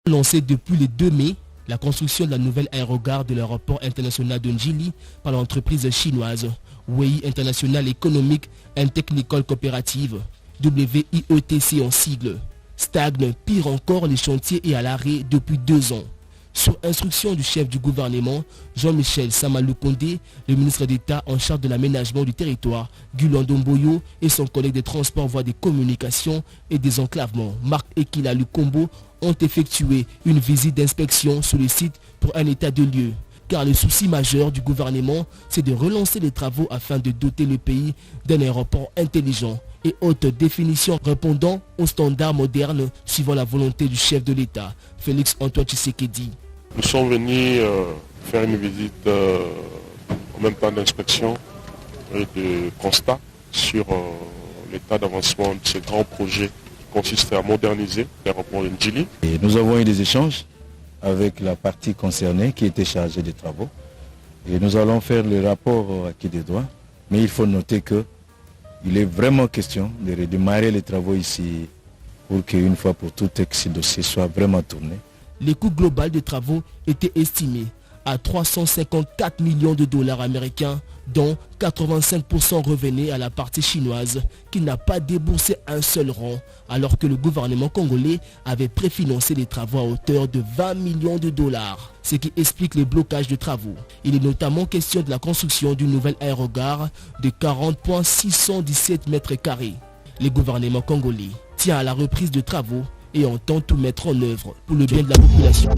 Lancée depuis le 2 mai, la construction de la nouvelle aérogare de l'aéroport international de Njili par l'entreprise chinoise WEI International Economic and Technical Cooperative, WIETC en sigle, stagne. Pire encore, les chantiers est à l'arrêt depuis 2 ans. Sur instruction du chef du gouvernement, Jean-Michel Samalou Kondé, le ministre d'État en charge de l'aménagement du territoire, Gulan Domboyo, et son collègue des transports, voies des communications et des enclavements, Marc Ekila Lukombo, ont effectué une visite d'inspection sur le site pour un état de lieu. Car le souci majeur du gouvernement, c'est de relancer les travaux afin de doter le pays d'un aéroport intelligent et haute définition répondant aux standards modernes suivant la volonté du chef de l'État, Félix Antoine Tshisekedi. Nous sommes venus faire une visite en même temps d'inspection et de constat sur l'état d'avancement de ce grand projet qui consiste à moderniser l'aéroport de Njili. Et nous avons eu des échanges avec la partie concernée qui était chargée des travaux. Et nous allons faire le rapport à qui des droits. Mais il faut noter qu'il est vraiment question de redémarrer les travaux ici pour qu'une fois pour toutes ce dossier soit vraiment tourné. Le coût global des travaux était estimé à 354 millions de dollars américains, dont 85% revenaient à la partie chinoise qui n'a pas déboursé un seul rond, alors que le gouvernement congolais avait préfinancé les travaux à hauteur de 20 millions de dollars, ce qui explique le blocage de travaux. Il est notamment question de la construction d'une nouvelle aérogare de 40,617 mètres carrés. Le gouvernement congolais tient à la reprise de travaux et entend tout mettre en œuvre pour le bien de la population.